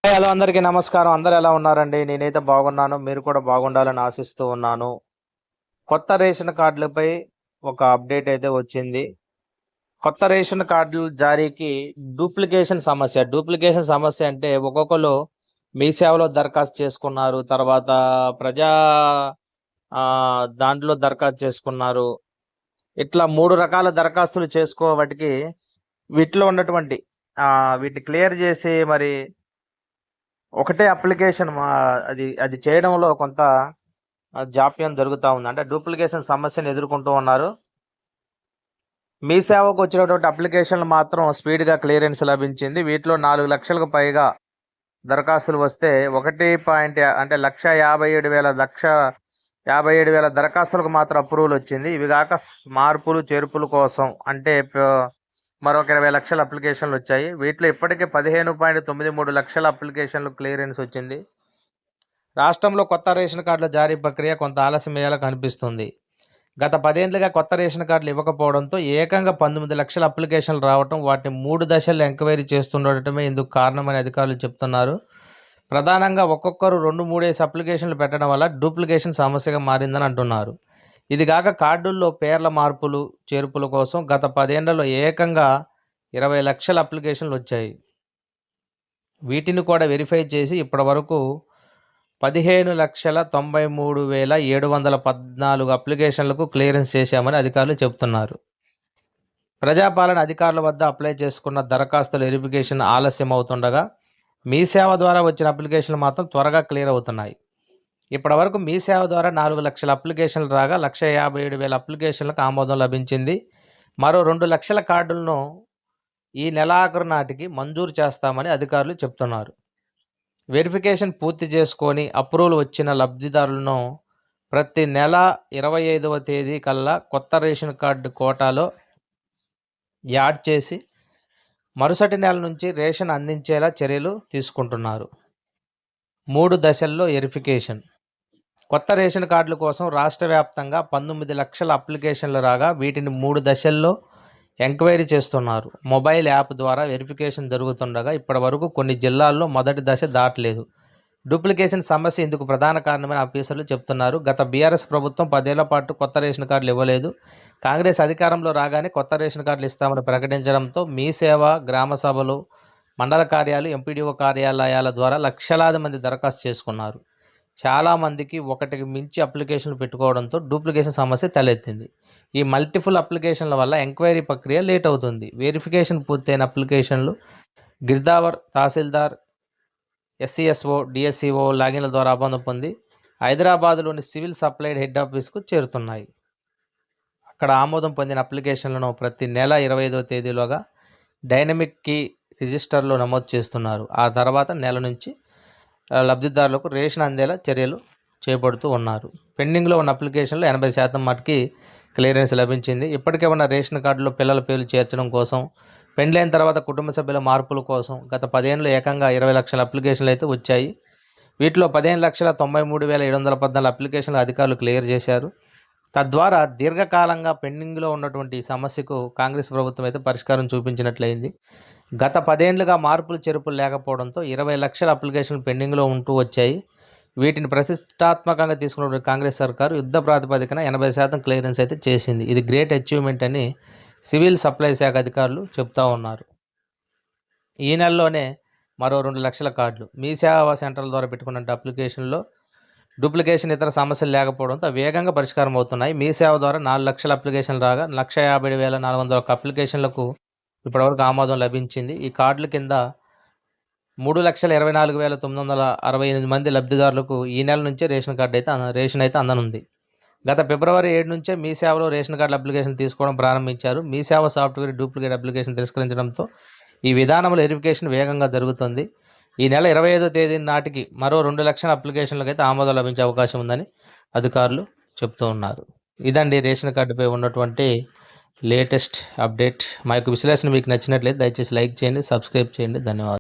Hello అందరికీ నమస్కారం. అందరూ ఎలా ఉన్నారండి? నేనైతే బాగున్నాను. మీరు కూడా బాగుండాలని ఆశిస్తూ ఉన్నాను. కొత్త రేషన్ కార్డులపై ఒక అప్డేట్ అయితే వచ్చింది. కొత్త రేషన్ కార్డులు జారీకి డూప్లికేషన్ సమస్య అంటే ఒక్కొక్కరు మీ సేవలో దరఖాస్తు చేసుకున్నారు. తర్వాత ప్రజా దాంట్లో దరఖాస్తు చేసుకున్నారు. ఇట్లా 3 రకాల దరఖాస్తులు చేసుకోవటికి వీటిలో ఉన్నటువంటి వీటిని క్లియర్ చేసి మరి ఒకటే అప్లికేషన్ అది చేయడంలో కొంత జాప్యం జరుగుతూ ఉంది. అంటే డూప్లికేషన్ సమస్యను ఎదుర్కొంటూ ఉన్నారు. మీ సేవకు వచ్చినటువంటి అప్లికేషన్లు మాత్రం స్పీడ్గా క్లియరెన్స్ లభించింది. వీటిలో 4 లక్షలకు పైగా దరఖాస్తులు వస్తే 1,57,000 దరఖాస్తులకు మాత్రం అప్రూవల్ వచ్చింది. ఇవి కాక మార్పులు చేర్పుల కోసం అంటే మరొక 20 లక్షల అప్లికేషన్లు వచ్చాయి. వీటిలో ఇప్పటికే 15.93 లక్షల అప్లికేషన్లు క్లియరెన్స్ వచ్చింది. రాష్ట్రంలో కొత్త రేషన్ కార్డుల జారీ ప్రక్రియ కొంత ఆలస్యమయ్యేలా కనిపిస్తుంది. గత 10 ఏళ్లుగా కొత్త రేషన్ కార్డులు ఇవ్వకపోవడంతో ఏకంగా 19 లక్షల అప్లికేషన్లు రావడం, వాటిని 3 దశల్లో ఎంక్వైరీ చేస్తుండటమే ఇందుకు కారణమని అధికారులు చెబుతున్నారు. ప్రధానంగా ఒక్కొక్కరు 2-3 అప్లికేషన్లు పెట్టడం వల్ల డూప్లికేషన్ సమస్యగా మారిందని అంటున్నారు. ఇది కాక కార్డుల్లో పేర్ల మార్పులు చేర్పుల కోసం గత 10 ఏళ్లలో ఏకంగా 20 లక్షల అప్లికేషన్లు వచ్చాయి. వీటిని కూడా వెరిఫై చేసి ఇప్పటివరకు 15,93,714 అప్లికేషన్లకు క్లియరెన్స్ చేశామని అధికారులు చెబుతున్నారు. ప్రజాపాలన అధికారుల వద్ద అప్లై చేసుకున్న దరఖాస్తుల వెరిఫికేషన్ ఆలస్యం అవుతుండగా మీ సేవ ద్వారా వచ్చిన అప్లికేషన్లు మాత్రం త్వరగా క్లియర్ అవుతున్నాయి. ఇప్పటివరకు మీ సేవ ద్వారా 4 లక్షల అప్లికేషన్లు రాగా 1,57,000 అప్లికేషన్లకు ఆమోదం లభించింది. మరో 2 లక్షల కార్డులను ఈ నెలాఖరు నాటికి మంజూరు చేస్తామని అధికారులు చెబుతున్నారు. వెరిఫికేషన్ పూర్తి చేసుకొని అప్రూవల్ వచ్చిన లబ్ధిదారులను ప్రతి నెల 25వ తేదీ కల్లా కొత్త రేషన్ కార్డు కోటాలో యాడ్ చేసి మరుసటి నెల నుంచి రేషన్ అందించేలా చర్యలు తీసుకుంటున్నారు. 3 దశల్లో వెరిఫికేషన్. కొత్త రేషన్ కార్డుల కోసం రాష్ట్ర వ్యాప్తంగా 19 లక్షల అప్లికేషన్లు రాగా వీటిని 3 దశల్లో ఎంక్వైరీ చేస్తున్నారు. మొబైల్ యాప్ ద్వారా వెరిఫికేషన్ జరుగుతుండగా ఇప్పటివరకు కొన్ని జిల్లాల్లో మొదటి దశ దాటలేదు. డూప్లికేషన్ సమస్య ఇందుకు ప్రధాన కారణమని ఆఫీసర్లు చెబుతున్నారు. గత బీఆర్ఎస్ ప్రభుత్వం 10 ఏళ్ల పాటు కొత్త రేషన్ కార్డులు ఇవ్వలేదు. కాంగ్రెస్ అధికారంలో రాగానే కొత్త రేషన్ కార్డులు ఇస్తామని ప్రకటించడంతో మీ సేవ, గ్రామ సభలు, మండల కార్యాలయాలు, ఎంపీడీఓ కార్యాలయాల ద్వారా లక్షలాది మంది దరఖాస్తు చేసుకున్నారు. చాలామందికి ఒకటికి మించి అప్లికేషన్లు పెట్టుకోవడంతో డూప్లికేషన్ సమస్య తలెత్తింది. ఈ మల్టిపుల్ అప్లికేషన్ల వల్ల ఎంక్వైరీ ప్రక్రియ లేట్ అవుతుంది. వెరిఫికేషన్ పూర్తయిన అప్లికేషన్లు గిర్దావర్, తహసీల్దార్, ఎస్సీఎస్ఓ, డిఎస్సీఓ లాగిన్ల ద్వారా ఆమోదం పొంది హైదరాబాద్లోని సివిల్ సప్లైడ్ హెడ్ ఆఫీస్కు చేరుతున్నాయి. అక్కడ ఆమోదం పొందిన అప్లికేషన్లను ప్రతి నెల 25వ తేదీలోగా డైనమిక్ కీ రిజిస్టర్లో నమోదు చేస్తున్నారు. ఆ తర్వాత నెల నుంచి లబ్ధిదారులకు రేషన్ అందేలా చర్యలు చేపడుతూ ఉన్నారు. పెండింగ్లో ఉన్న అప్లికేషన్లో 80% మటుకి క్లియరెన్స్ లభించింది. ఇప్పటికే ఉన్న రేషన్ కార్డులో పిల్లల పేర్లు చేర్చడం కోసం, పెండ్లైన తర్వాత కుటుంబ సభ్యుల మార్పుల కోసం గత 10 ఏళ్లలో ఏకంగా 20 లక్షల అప్లికేషన్లు అయితే వచ్చాయి. వీటిలో 15,93,714 అప్లికేషన్లు అధికారులు క్లియర్ చేశారు. తద్వారా దీర్ఘకాలంగా పెండింగ్లో ఉన్నటువంటి సమస్యకు కాంగ్రెస్ ప్రభుత్వం అయితే పరిష్కారం చూపించినట్లయింది. గత 10 ఏళ్లుగా మార్పులు చేర్పులు లేకపోవడంతో 20 లక్షల అప్లికేషన్లు పెండింగ్లో ఉంటూ వచ్చాయి. వీటిని ప్రతిష్టాత్మకంగా తీసుకున్న కాంగ్రెస్ సర్కారు యుద్ధ ప్రాతిపదికన 80% క్లియరెన్స్ అయితే చేసింది. ఇది గ్రేట్ అచీవ్మెంట్ అని సివిల్ సప్లై శాఖ అధికారులు చెప్తా ఉన్నారు. ఈ నెలలోనే మరో 2 లక్షల కార్డులు మీ సేవా సెంటర్ల ద్వారా పెట్టుకున్న అప్లికేషన్లో డూప్లికేషన్ ఇతర సమస్యలు లేకపోవడంతో వేగంగా పరిష్కారం అవుతున్నాయి. మీ సేవ ద్వారా 4 లక్షల అప్లికేషన్లు రాగా 1,50,401 అప్లికేషన్లకు ఇప్పటివరకు ఆమోదం లభించింది. ఈ కార్డుల కింద 3,24,968 మంది లబ్ధిదారులకు ఈ నెల నుంచే రేషన్ అయితే అందనుంది. గత ఫిబ్రవరి 7 నుంచే మీ సేవలో రేషన్ కార్డుల అప్లికేషన్ తీసుకోవడం ప్రారంభించారు. మీ సేవ సాఫ్ట్వేర్ డూప్లికేట్ అప్లికేషన్ తిరస్కరించడంతో ఈ విధానంలో వెరిఫికేషన్ వేగంగా జరుగుతుంది. ఈ నెల 25వ తేదీ నాటికి మరో 2 లక్షల అప్లికేషన్లకు అయితే ఆమోదం లభించే అవకాశం ఉందని అధికారులు చెప్తూ ఉన్నారు. ఇదండి రేషన్ కార్డుపై ఉన్నటువంటి లేటెస్ట్ అప్డేట్. మా యొక్క విశ్లేషణ మీకు నచ్చినట్లయితే దయచేసి లైక్ చేయండి, సబ్స్క్రైబ్ చేయండి. ధన్యవాదాలు.